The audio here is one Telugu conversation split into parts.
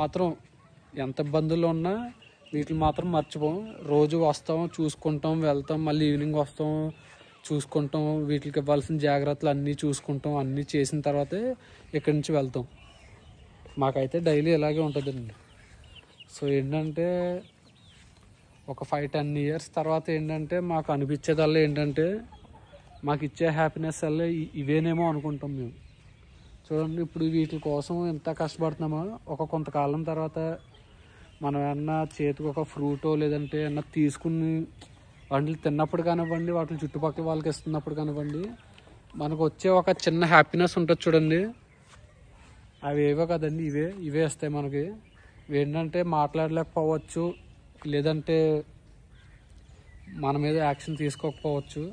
మాత్రం ఎంత ఇబ్బందుల్లో ఉన్నా వీటిని మాత్రం మర్చిపోం. రోజు వస్తాం, చూసుకుంటాం, వెళ్తాం, మళ్ళీ ఈవినింగ్ వస్తాం, చూసుకుంటాం, వీటికి ఇవ్వాల్సిన జాగ్రత్తలు అన్నీ చూసుకుంటాం. అన్నీ చేసిన తర్వాతే ఇక్కడి నుంచి వెళ్తాం. మాకైతే డైలీ ఇలాగే ఉంటుందండి. సో ఏంటంటే ఒక 5-10 ఇయర్స్ తర్వాత ఏంటంటే మాకు అనిపించేదల్లా ఏంటంటే మాకు ఇచ్చే హ్యాపీనెస్ వల్ల ఇవేనేమో అనుకుంటాం మేము. చూడండి, ఇప్పుడు వీటి కోసం ఎంత కష్టపడుతున్నామో కొంతకాలం తర్వాత మనం ఏమన్నా చేతికి ఒక ఫ్రూటో లేదంటే ఏమన్నా తీసుకుని వాటిని తిన్నప్పుడు కానివ్వండి, వాటిని చుట్టుపక్కల వాళ్ళకి ఇస్తున్నప్పుడు కానివ్వండి, మనకు వచ్చే ఒక చిన్న హ్యాపీనెస్ ఉంటుంది చూడండి. అవి ఏవో కదండి, ఇవే వస్తాయి మనకి. ఏంటంటే మాట్లాడలేకపోవచ్చు, లేదంటే మన మీద యాక్షన్ తీసుకోకపోవచ్చు,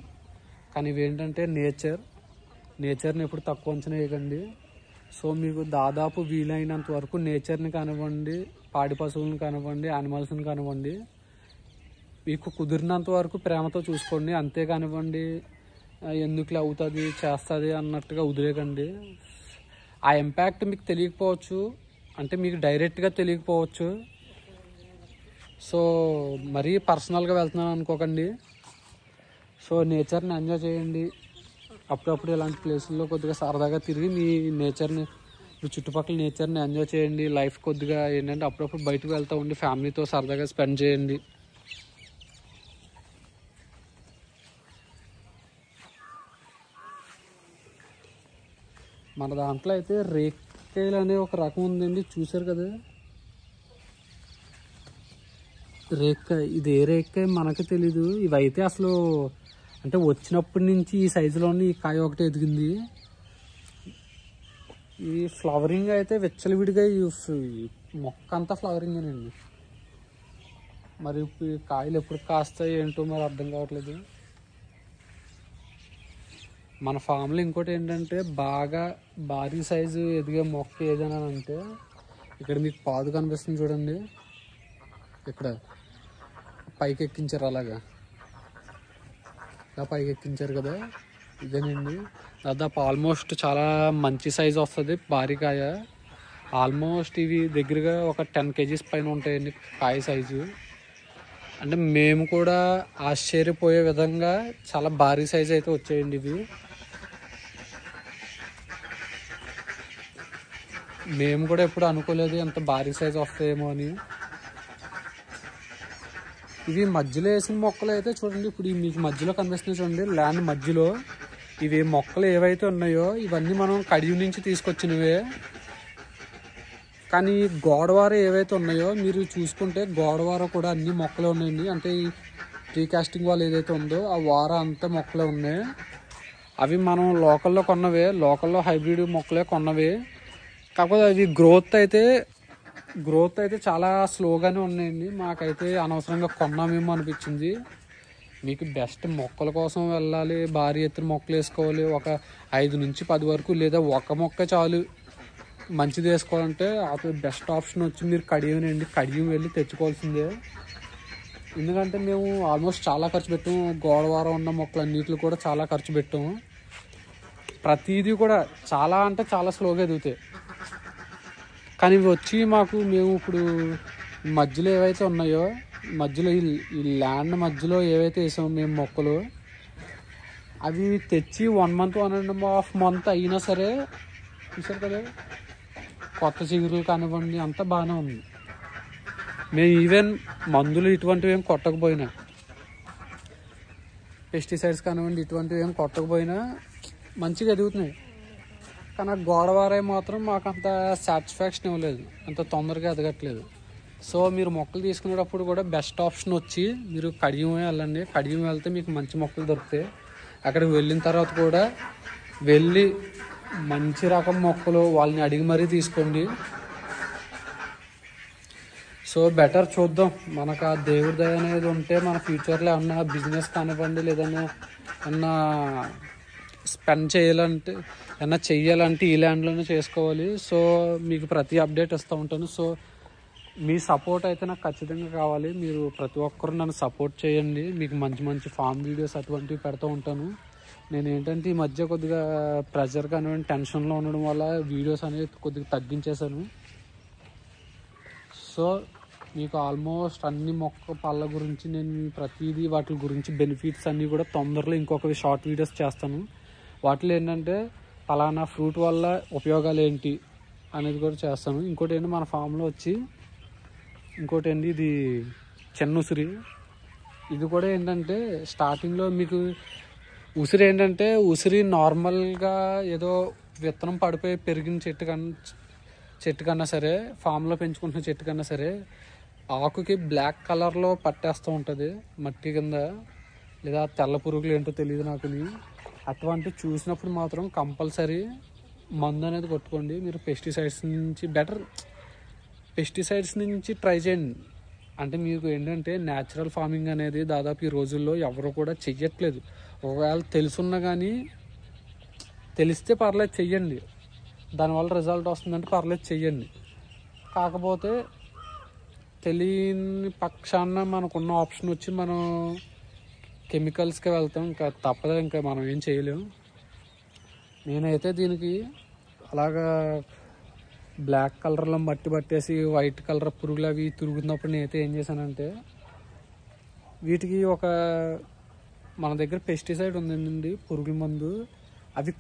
కానీ ఇవేంటంటే నేచర్ని ఎప్పుడు తక్కువ అంచనా వేయకండి. సో మీకు దాదాపు వీలైనంత వరకు నేచర్ని కానివ్వండి, పాడి పశువులను కానివ్వండి, యానిమల్స్ని కానివ్వండి, మీకు కుదిరినంత వరకు ప్రేమతో చూసుకోండి. అంతే కానివ్వండి ఎందుకులే అవుతుంది చేస్తుంది అన్నట్టుగా వదిలేకండి. ఆ ఇంపాక్ట్ మీకు తెలియకపోవచ్చు, అంటే మీకు డైరెక్ట్గా తెలియకపోవచ్చు. సో మరీ పర్సనల్గా వెళ్తున్నాను అనుకోకండి. సో నేచర్ని ఎంజాయ్ చేయండి. అప్పుడప్పుడు ఇలాంటి ప్లేసుల్లో కొద్దిగా సరదాగా తిరిగి మీ చుట్టుపక్కల నేచర్ని ఎంజాయ్ చేయండి. లైఫ్ కొద్దిగా ఏంటంటే అప్పుడప్పుడు బయటకు వెళ్తూ ఉండి ఫ్యామిలీతో సరదాగా స్పెండ్ చేయండి. మన దాంట్లో అయితే రేక్కాయలు అనే ఒక రకం ఉందండి, చూసారు కదా. రేక్కాయ, ఇది ఏ రేక్కాయ మనకు తెలీదు. ఇవైతే అసలు అంటే వచ్చినప్పటి నుంచి ఈ సైజులోని ఈ కాయ ఒకటి ఎదిగింది. ఈ ఫ్లవరింగ్ అయితే విచ్చలవిడిగా ఈ మొక్క అంతా ఫ్లవరింగేనండి. మరి ఈ కాయలు ఎప్పుడు కాస్తాయి ఏంటో మరి అర్థం కావట్లేదు. మన ఫామ్లో ఇంకోటి ఏంటంటే బాగా భారీ సైజు ఎదిగే మొక్క ఏదైనా అంటే ఇక్కడ మీకు పాదు కనిపిస్తుంది చూడండి, ఇక్కడ పైకి ఎక్కించారు, అలాగా పైకి ఎక్కించారు కదా, ఇదేనండి. దాదాపు ఆల్మోస్ట్ చాలా మంచి సైజు వస్తుంది, భారీ కాయ. ఆల్మోస్ట్ ఇవి దగ్గరగా ఒక 10 kgs పైన ఉంటాయండి కాయ సైజు. అంటే మేము కూడా ఆశ్చర్యపోయే విధంగా చాలా భారీ సైజు అయితే వచ్చాయండి ఇవి. మేము కూడా ఎప్పుడు అనుకోలేదు ఎంత భారీ సైజు వస్తాయేమో అని. ఇవి మధ్యలో వేసిన మొక్కలు అయితే చూడండి, ఇప్పుడు మీకు మధ్యలో కనిపిస్తున్నాయి చూడండి, ల్యాండ్ మధ్యలో ఇవి మొక్కలు ఏవైతే ఉన్నాయో ఇవన్నీ మనం కడియం నుంచి తీసుకొచ్చినవే. కానీ గోడవార ఏవైతే ఉన్నాయో మీరు చూసుకుంటే గోడవార కూడా అన్ని మొక్కలే ఉన్నాయండి. అంటే ఈ ప్రీకాస్టింగ్ వాల్ ఏదైతే ఉందో ఆ వార అంతా మొక్కలే ఉన్నాయి. అవి మనం లోకల్లో కొన్నవే, లోకల్లో హైబ్రిడ్ మొక్కలే కొన్నవి. కాకపోతే అవి గ్రోత్ అయితే చాలా స్లోగానే ఉన్నాయండి. మాకైతే అనవసరంగా కొన్నామేమో అనిపించింది. మీకు బెస్ట్ మొక్కల కోసం వెళ్ళాలి, భారీ ఎత్తున మొక్కలు వేసుకోవాలి, ఒక 5 నుంచి 10 వరకు, లేదా ఒక మొక్క చాలు మంచిది వేసుకోవాలంటే అప్పుడు బెస్ట్ ఆప్షన్ వచ్చి మీరు కడియం వెళ్ళి తెచ్చుకోవాల్సిందే. ఎందుకంటే మేము ఆల్మోస్ట్ చాలా ఖర్చు పెట్టాము. గోడవారం ఉన్న మొక్కలు అన్నిటిలో కూడా చాలా ఖర్చు పెట్టాము. ప్రతిదీ కూడా చాలా అంటే చాలా స్లోగా ఎదుగుతాయి. కానీ ఇవి వచ్చి మేము ఇప్పుడు మధ్యలో ఏవైతే ఉన్నాయో, మధ్యలో ఈ ల్యాండ్ మధ్యలో ఏవైతే వేసామో మేము మొక్కలు, అవి తెచ్చి 1 month 1.5 month అయినా సరే చూసారు కదా, కొత్త చిగురులు కానివ్వండి అంతా బాగానే ఉంది. మేము ఈవెన్ మందులు ఇటువంటివి ఏం కొట్టకపోయినా, పెస్టిసైడ్స్ కానివ్వండి ఇటువంటివి ఏం కొట్టకపోయినా మంచిగా ఎదుగుతున్నాయి. కానీ గోడవారే మాత్రం మాకు అంత సాటిస్ఫాక్షన్ ఇవ్వలేదు, అంత తొందరగా ఎదగట్లేదు. సో మీరు మొక్కలు తీసుకునేటప్పుడు కూడా బెస్ట్ ఆప్షన్ వచ్చి మీరు కడియం వెళ్ళండి. కడియం వెళ్తే మీకు మంచి మొక్కలు దొరుకుతాయి. అక్కడికి వెళ్ళిన తర్వాత కూడా వెళ్ళి మంచి రకం మొక్కలు వాళ్ళని అడిగి మరీ తీసుకోండి. సో బెటర్ చూద్దాం, మనకు ఆ దేవుడి దయ అనేది ఉంటే మన ఫ్యూచర్లో ఏమన్నా బిజినెస్ కానివ్వండి, లేదన్నా ఏమన్నా స్పెండ్ చేయాలంటే ఈ ల్యాండ్లోనే చేసుకోవాలి. సో మీకు ప్రతి అప్డేట్ ఇస్తూ ఉంటాను. సో మీ సపోర్ట్ అయితే నాకు ఖచ్చితంగా కావాలి. మీరు ప్రతి ఒక్కరు నన్ను సపోర్ట్ చేయండి. మీకు మంచి మంచి ఫామ్ వీడియోస్ అటువంటివి పెడుతూ ఉంటాను. నేను ఏంటంటే ఈ మధ్య కొద్దిగా ప్రెషర్ కానివ్వండి, టెన్షన్లో ఉండడం వల్ల వీడియోస్ అనేది కొద్దిగా తగ్గించేశాను. సో మీకు ఆల్మోస్ట్ అన్ని మొక్క పళ్ళ గురించి నేను ప్రతిదీ వాటి గురించి బెనిఫిట్స్ అన్నీ కూడా తొందరలో ఇంకొక షార్ట్ వీడియోస్ చేస్తాను. వాటిలో ఏంటంటే ఫలానా ఫ్రూట్ వల్ల ఉపయోగాలు ఏంటి అనేది కూడా చేస్తాను. ఇంకోటి ఏంటి మన ఫామ్లో వచ్చి ఇంకోటి ఏంటి ఇది చిన్న ఉసిరి. ఇది కూడా ఏంటంటే స్టార్టింగ్లో మీకు ఉసిరి ఏంటంటే ఉసిరి నార్మల్గా ఏదో విత్తనం పడిపోయి పెరిగిన చెట్టు కన్నా సరే, ఫామ్లో పెంచుకుంటున్న చెట్టు కన్నా సరే ఆకుకి బ్లాక్ కలర్లో పట్టేస్తూ ఉంటుంది మట్టి కింద, లేదా తెల్ల పురుగులు ఏంటో తెలియదు నాకు. అటువంటి చూసినప్పుడు మాత్రం కంపల్సరీ మందు అనేది కొట్టుకోండి. మీరు పెస్టిసైడ్స్ నుంచి ట్రై చేయండి. అంటే మీకు ఏంటంటే న్యాచురల్ ఫార్మింగ్ అనేది దాదాపు ఈ రోజుల్లో ఎవరు కూడా చెయ్యట్లేదు. ఒకవేళ తెలుసున్నా కానీ తెలిస్తే పర్లేదు చెయ్యండి, దానివల్ల రిజల్ట్ వస్తుందంటే పర్లేదు చెయ్యండి. కాకపోతే తెలియని పక్షాన మనకున్న ఆప్షన్ వచ్చి మనం కెమికల్స్కి వెళ్తాం, ఇంకా తప్పదు, ఇంకా మనం ఏం చేయలేము. నేనైతే దీనికి అలాగా బ్లాక్ కలర్లో మట్టి పట్టేసి వైట్ కలర్ పురుగులు అవి తిరుగుతున్నప్పుడు నేనైతే ఏం చేశానంటే వీటికి మన దగ్గర పెస్టిసైడ్ ఉందండి, పురుగుల మందు, అవి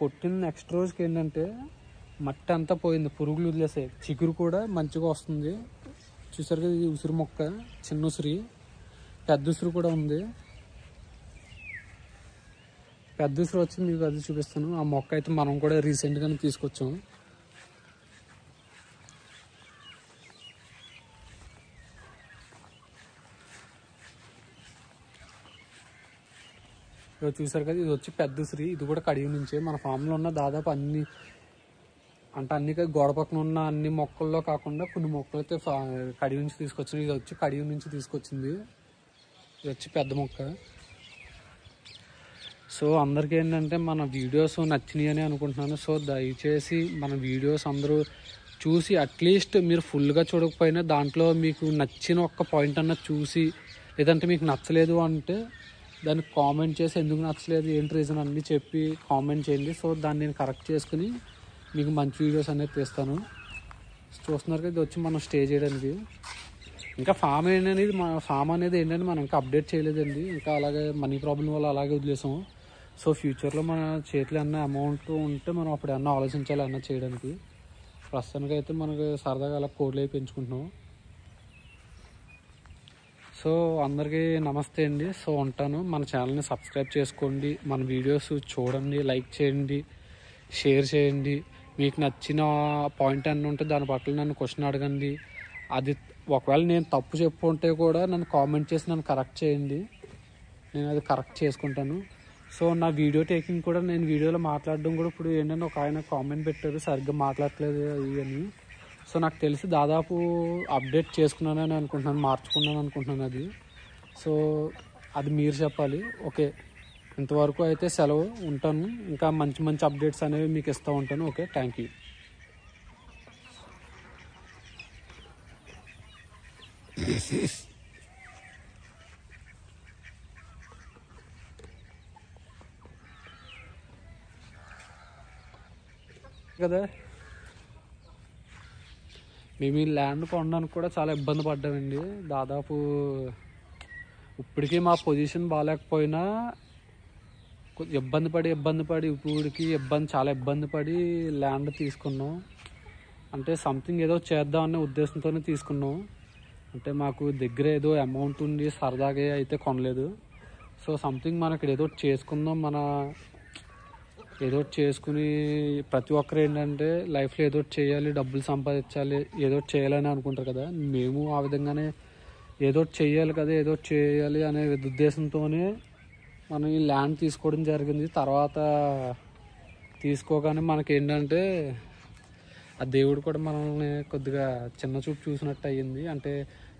కొట్టిన నెక్స్ట్ రోజుకి ఏంటంటే మట్టి అంతా పోయింది, పురుగులు వదిలేసాయి, చిగురు కూడా మంచిగా వస్తుంది. చూసారు కదా, ఇది ఉసిరి మొక్క, చిన్న ఉసిరి, పెద్ద ఉసిరి కూడా ఉంది. పెద్ద ఉసిరి వచ్చి మీకు అది చూపిస్తాను. ఆ మొక్క అయితే మనం కూడా రీసెంట్గానే తీసుకొచ్చాము. చూసారు కదా, ఇది వచ్చి పెద్ద ఉసిరి. ఇది కూడా కడియం నుంచే. మన ఫామ్లో ఉన్న దాదాపు అన్ని గోడ పక్కన ఉన్న అన్ని మొక్కల్లో కాకుండా కొన్ని మొక్కలు అయితే కడియం నుంచి తీసుకొచ్చింది. ఇది వచ్చి కడియం నుంచి తీసుకొచ్చింది. ఇది వచ్చి పెద్ద మొక్క. సో అందరికీ ఏంటంటే మన వీడియోస్ నచ్చినాయి అని అనుకుంటున్నాను. సో దయచేసి మన వీడియోస్ అందరూ చూసి, అట్లీస్ట్ మీరు ఫుల్గా చూడకపోయినా దాంట్లో మీకు నచ్చిన ఒక్క పాయింట్ అన్న చూసి, లేదంటే మీకు నచ్చలేదు అంటే దాన్ని కామెంట్ చేసి ఎందుకు నచ్చలేదు ఏంటి రీజన్ అన్నీ చెప్పి కామెంట్ చేయండి. సో దాన్ని నేను కరెక్ట్ చేసుకుని మీకు మంచి వీడియోస్ అనేది తీస్తాను. చూస్తున్నారు కదా, ఇది వచ్చి మనం స్టే చేయడానికి. ఇంకా ఫామ్ అనేది ఏంటంటే మనం ఇంకా అప్డేట్ చేయలేదండి. ఇంకా అలాగే మనీ ప్రాబ్లం వల్ల అలాగే వదిలేసాం. సో ఫ్యూచర్లో మన చేతిలో ఏమన్నా అమౌంట్ ఉంటే మనం అప్పుడు ఏమన్నా ఆలోచించాలి అన్న చేయడానికి. ప్రస్తుతానికి అయితే మనకు సరదాగా అలా కోడ్లు అయి పెంచుకుంటున్నాం. సో అందరికీ నమస్తే అండి. సో ఉంటాను. మన ఛానల్ని సబ్స్క్రైబ్ చేసుకోండి, మన వీడియోస్ చూడండి, లైక్ చేయండి, షేర్ చేయండి. మీకు నచ్చిన పాయింట్ అన్నీ ఉంటే దాని పట్ల నన్ను క్వశ్చన్ అడగండి. అది ఒకవేళ నేను తప్పు చెప్పుంటే కూడా నన్ను కామెంట్ చేసి నన్ను కరెక్ట్ చేయండి, నేను అది కరెక్ట్ చేసుకుంటాను. సో నా వీడియో టేకింగ్ కూడా, నేను వీడియోలో మాట్లాడడం కూడా ఇప్పుడు ఏంటంటే ఒక ఆయన కామెంట్ పెట్టారు సరిగ్గా మాట్లాడట్లేదు అని. సో నాకు తెలిసి దాదాపు అప్డేట్ చేసుకున్నానని అనుకుంటున్నాను, మార్చుకున్నాను అనుకుంటున్నాను అది. సో అది మీరు చెప్పాలి. ఓకే, ఇంతవరకు అయితే సెలవు, ఉంటాను. ఇంకా మంచి మంచి అప్డేట్స్ అనేవి మీకు ఇస్తూ ఉంటాను. Okay, thank you. కదా, మేము ఈ ల్యాండ్ కొనడానికి కూడా చాలా ఇబ్బంది పడ్డామండి. దాదాపు ఇప్పటికీ మా పొజిషన్ బాగాలేకపోయినా ఇబ్బంది పడి ఇప్పటికి చాలా ఇబ్బంది పడి ల్యాండ్ తీసుకున్నాం. అంటే సంథింగ్ ఏదో చేద్దామనే ఉద్దేశంతోనే తీసుకున్నాం. అంటే మాకు దగ్గర ఏదో అమౌంట్ ఉండి సరదాగా అయితే కొనలేదు. సో సంథింగ్ మనకి ఏదో చేసుకుందాం, ఏదో చేసుకుని ప్రతి ఒక్కరు ఏంటంటే లైఫ్లో ఏదో చేయాలి, డబ్బులు సంపాదించాలి, ఏదో చేయాలని అనుకుంటారు కదా. మేము ఆ విధంగానే ఏదో చేయాలి కదా, ఏదో చేయాలి అనే ఉద్దేశంతోనే మనం ఈ ల్యాండ్ తీసుకోవడం జరిగింది. తర్వాత తీసుకోగానే మనకి ఏంటంటే ఆ దేవుడు కూడా మనల్ని కొద్దిగా చిన్న చూపు చూసినట్టు అయ్యింది. అంటే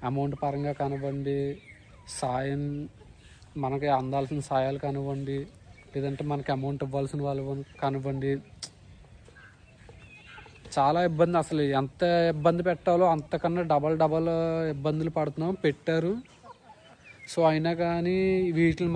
అమౌంట్ పరంగా కానివ్వండి, సాయం మనకి అందాల్సిన సాయాలు కానివ్వండి, లేదంటే మనకి అమౌంట్ ఇవ్వాల్సిన వాళ్ళు కానివ్వండి, చాలా ఇబ్బంది. అసలు ఎంత ఇబ్బంది పెట్టాలో అంతకన్నా డబల్ ఇబ్బందులు పెట్టారు. సో అయినా కానీ వీటిని